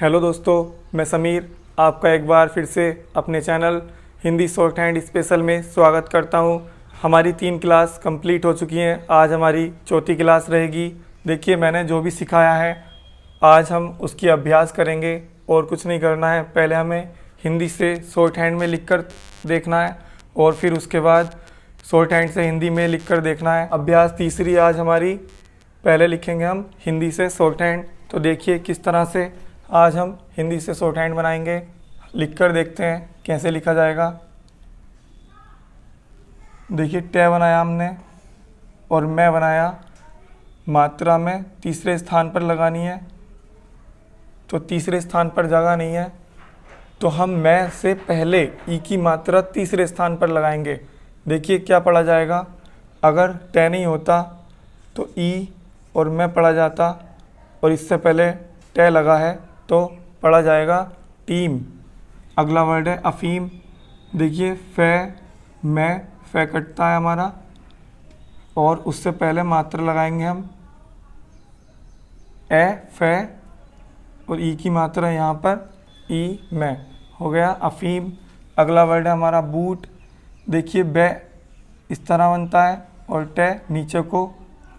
Hello दोस्तों, मैं समीर आपका एक बार फिर से अपने channel Hindi short hand special में स्वागत करता हूं। हमारी 3 क्लास कंप्लीट हो चुकी हैं। आज हमारी चौथी क्लास रहेगी। देखिए, मैंने जो भी सिखाया है आज हम उसकी अभ्यास करेंगे और कुछ नहीं करना है। पहले हमें हिंदी से शॉर्ट हैंड में लिखकर देखना है और फिर उसके बाद शॉर्ट हैंड से हिंदी में लिखकर देखना है। अभ्यास तीसरी आज हमारी, पहले लिखेंगे हम हिंदी से शॉर्ट हैंड। तो देखिए किस तरह से आज हम हिंदी से शॉर्ट हैंड बनाएंगे। लिखकर देखते हैं कैसे लिखा जाएगा। देखिए, टे बनाया हमने और मैं बनाया। मात्रा में तीसरे स्थान पर लगानी है, तो तीसरे स्थान पर जगह नहीं है, तो हम मैं से पहले ई की मात्रा तीसरे स्थान पर लगाएंगे। देखिए क्या पढ़ा जाएगा। अगर टे नहीं होता तो ई और मैं पढ़ा जाता और इससे पहले टे लगा है तो पढ़ा जाएगा टीम। अगला वर्ड है अफीम। देखिए फे मैं फे कटता है हमारा और उससे पहले मात्रा लगाएंगे हम ए फे और ई की मात्रा यहाँ पर ई में हो गया अफीम। अगला वर्ड है हमारा बूट। देखिए बे इस तरह बनता है और टे नीचे को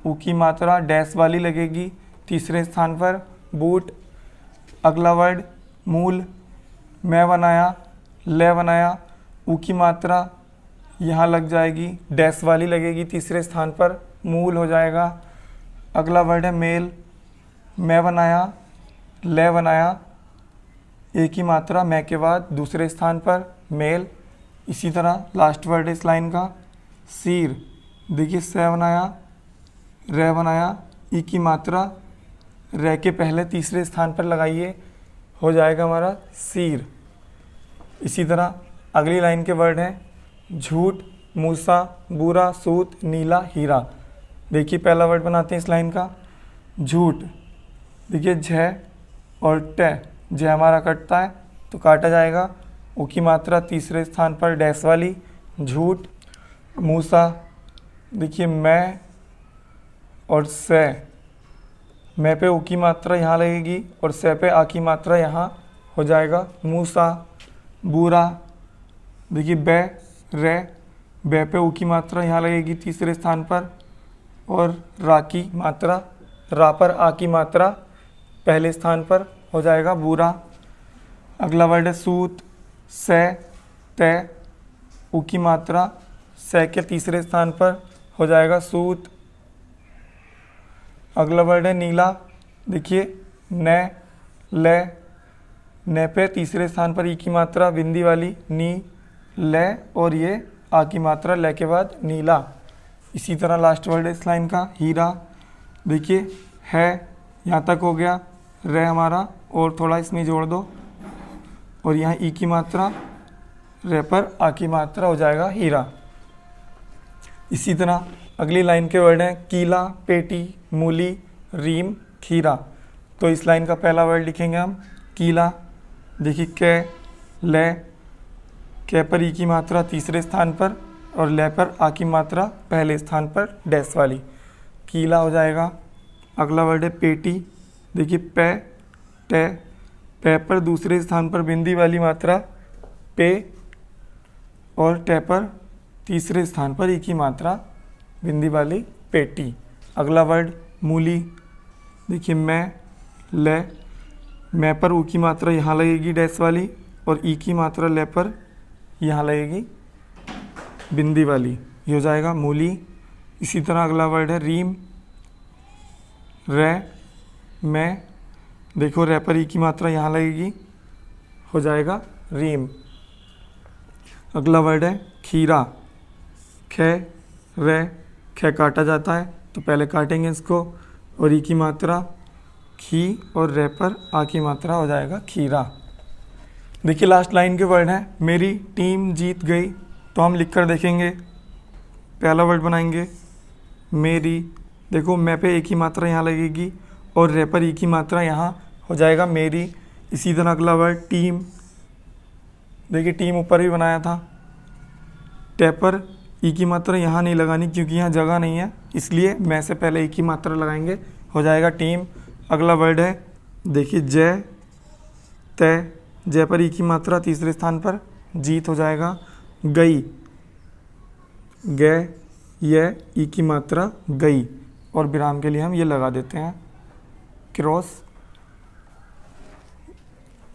ऊ की मात्रा डैश वाली लगेगी तीसरे स्थान पर बूट। अगला वर्ड मूल। मैं बनाया ले बनाया, ऊ की मात्रा यहाँ लग जाएगी डैश वाली लगेगी तीसरे स्थान पर मूल हो जाएगा। अगला वर्ड है मेल। मैं बनाया ले बनाया, ए की मात्रा मैं के बाद दूसरे स्थान पर मेल। इसी तरह लास्ट वर्ड है इस लाइन का सीर। देखिए से बनाया रे बनाया, ई की मात्रा रे के पहले तीसरे स्थान पर लगाइए, हो जाएगा हमारा सीर। इसी तरह अगली लाइन के वर्ड हैं झूठ मूसा बुरा सूत नीला हीरा। देखिए पहला वर्ड बनाते हैं इस लाइन का झूठ। देखिए झ और टे, झ हमारा कटता है तो काटा जाएगा, ऊ की मात्रा तीसरे स्थान पर डैश वाली झूठ। मूसा। देखिए मैं और से, मैं पे ऊ की मात्रा यहाँ लगेगी और से पे आ की मात्रा यहाँ हो जाएगा मूसा। बुरा। देखिए बे रे, बे पे ऊ की मात्रा यहाँ लगेगी तीसरे स्थान पर और रा की मात्रा रा पर आ की मात्रा पहले स्थान पर हो जाएगा बुरा। अगला वर्ड है सूत। से ते, ऊ की मात्रा से के तीसरे स्थान पर हो जाएगा सूत। अगला वर्ड है नीला। देखिए ने ले, ने पे तीसरे स्थान पर ई की मात्रा बिंदी वाली नी ले और ये आ की मात्रा ले के बाद नीला। इसी तरह लास्ट वर्ड है इस लाइन का हीरा। देखिए है यहाँ तक हो गया रे हमारा और थोड़ा इसमें जोड़ दो और यहाँ ई की मात्रा रे पर आ की मात्रा हो जाएगा हीरा। इसी तरह अगली लाइन के वर्ड हैं कीला पेटी मूली रीम खीरा। तो इस लाइन का पहला वर्ड लिखेंगे हम कीला। देखिए के ले, के पर ई की मात्रा तीसरे स्थान पर और ले पर आ की मात्रा पहले स्थान पर डैश वाली, कीला हो जाएगा। अगला वर्ड है पेटी। देखिए पे टे, पे पर दूसरे स्थान पर बिंदी वाली मात्रा पे और टे पर तीसरे स्थान पर ई की मात्रा बिंदी वाली पेटी। अगला वर्ड मूली। देखिए मैं ले, मैं पर ऊ की मात्रा यहाँ लगेगी डैश वाली और ई की मात्रा ले पर यहाँ लगेगी बिंदी वाली, ये हो जाएगा मूली। इसी तरह अगला वर्ड है रीम। रे मैं, देखो रे पर ई की मात्रा यहाँ लगेगी, हो जाएगा रीम। अगला वर्ड है खीरा। खे रे, खे काटा जाता है तो पहले काटेंगे इसको और ई की मात्रा खी और रे पर आ की मात्रा हो जाएगा खीरा। देखिए लास्ट लाइन के वर्ड हैं मेरी टीम जीत गई। तो हम लिखकर देखेंगे। पहला वर्ड बनाएंगे मेरी। देखो मैं पे एक ही मात्रा यहाँ लगेगी और रे पर ई की मात्रा यहाँ हो जाएगा मेरी। इसी तरह अगला वर्ड टीम। देखिए टीम ऊपर भी बनाया था, टे पर ई की मात्रा यहाँ नहीं लगानी क्योंकि यहाँ जगह नहीं है, इसलिए मैं से पहले ई की मात्रा लगाएंगे, हो जाएगा टीम। अगला वर्ड है देखिए जय तय, जय पर ई की मात्रा तीसरे स्थान पर, जीत हो जाएगा। गई, गै, ये, ई की मात्रा गई, और विराम के लिए हम ये लगा देते हैं क्रॉस।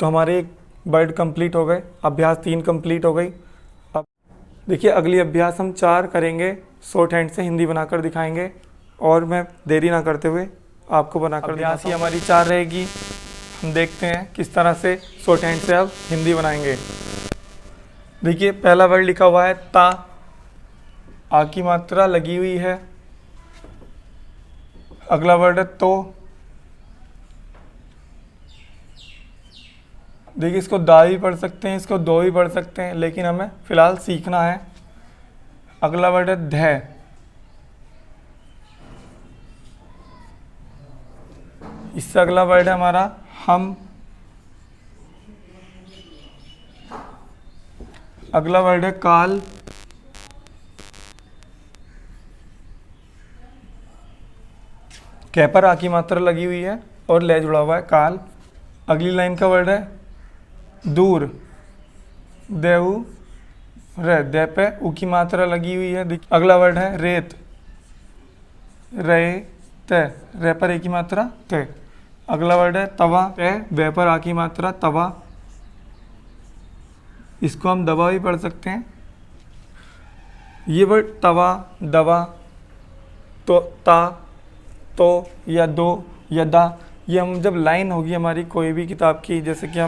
तो हमारे एक वर्ड कंप्लीट हो गए, अभ्यास 3 कंप्लीट हो गई। अब देखिए अगली अभ्यास हम 4 करेंगे, शॉर्ट हैंड से हिंदी बनाकर दिखाएंगे, और मैं देरी ना करते हुए आपको बनाकर अभ्यास ही हमारी 4 रहेगी। हम देखते हैं किस तरह से शॉर्ट हैंड से अब हिंदी बनाएंगे। देखिए पहला वर्ड लिखा हुआ है ता, आ की मात्रा लगी हुई है। अगला वर्ड है तो। देखिए इसको दा भी पढ़ सकते हैं, इसको दो भी पढ़ सकते हैं, लेकिन हमें फिलहाल सीखना है। अगला वर्ड है ध, इससे अगला वर्ड है हमारा हम। अगला वर्ड है काल। कै पर आ की मात्रा लगी हुई है और ले जुड़ा हुआ है काल। अगली लाइन का वर्ड है दूर, देऊ रे, दे पे उ की मात्रा लगी हुई है। अगला वर्ड है रेत, रे ते, रे पर ए की मात्रा ते। अगला वर्ड है तवा, ते वे पर आ की मात्रा तवा, इसको हम दवा भी पढ़ सकते हैं। ये वर्ड तवा, दवा, तो ता, तो या दो या दा, ये हम जब लाइन होगी हमारी कोई भी किताब की, जैसे कि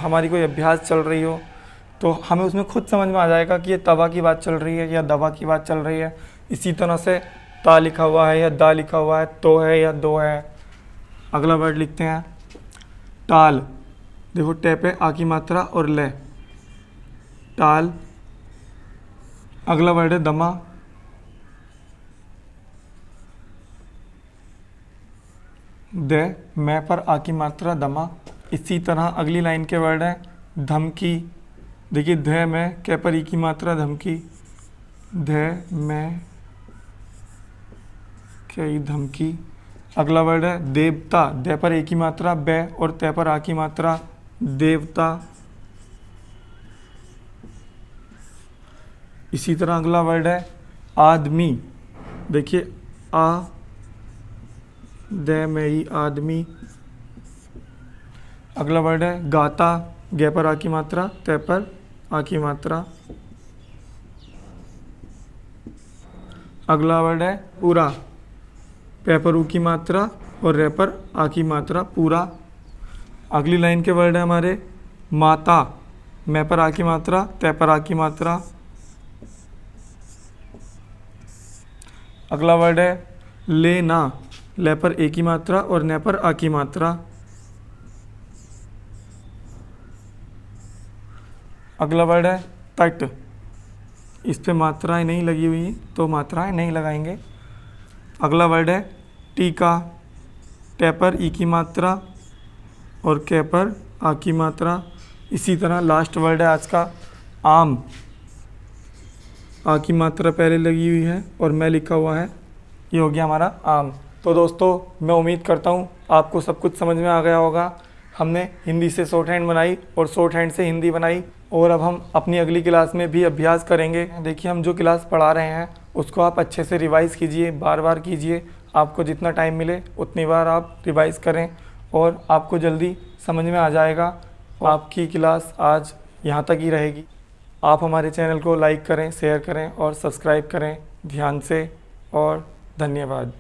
हमारी कोई अभ्यास चल रही हो, तो हमें उसमें खुद समझ में आ जाएगा कि ये तवा की बात चल रही है या दवा की बात चल रही है। इसी तरह से ता लिखा हुआ है या दा लिखा हुआ है, तो है या दो है। अगला वर्ड लिखते हैं टाल। देखो टे पे आ की मात्रा और ले, टाल। अगला वर्ड है दमा। दे, मैं पर आ की मात्रा दमा। इसी तरह अगली लाइन के वर्ड है धमकी। देखिए ध में कै पर ई की मात्रा धमकी, ध में कई धमकी। अगला वर्ड है देवता। दे पर ए की मात्रा बै और तय पर आ की मात्रा देवता। इसी तरह अगला वर्ड है आदमी। देखिए आ दे में ही आदमी। अगला वर्ड है गाता। गे पर आ की मात्रा, तय पर आ की मात्रा। अगला वर्ड है पूरा। पे पर ऊ की मात्रा और रे पर आ की मात्रा, पूरा। अगली लाइन के वर्ड है हमारे माता। मैं पर आ की मात्रा, तय पर आ की मात्रा। अगला वर्ड है लेना। ले पर ए की मात्रा और ने पर आ की मात्रा। अगला वर्ड है तट। इस पे मात्राएं नहीं लगी हुई तो मात्राएं नहीं लगाएंगे। अगला वर्ड है टीका। टे पर ई की मात्रा और के पर आ की मात्रा। इसी तरह लास्ट वर्ड है आज का आम। आ की मात्रा पहले लगी हुई है और मैं लिखा हुआ है, ये हो गया हमारा आम। तो दोस्तों मैं उम्मीद करता हूँ आपको सब कुछ समझ में आ गया होगा। हमने हिंदी से शॉर्ट हैंड बनाई और शॉर्ट हैंड से हिंदी बनाई, और अब हम अपनी अगली क्लास में भी अभ्यास करेंगे। देखिए हम जो क्लास पढ़ा रहे हैं उसको आप अच्छे से रिवाइज़ कीजिए, बार बार कीजिए। आपको जितना टाइम मिले उतनी बार आप रिवाइज़ करें और आपको जल्दी समझ में आ जाएगा। आपकी क्लास आज यहाँ तक ही रहेगी। आप हमारे चैनल को लाइक करें, शेयर करें और सब्सक्राइब करें ध्यान से, और धन्यवाद।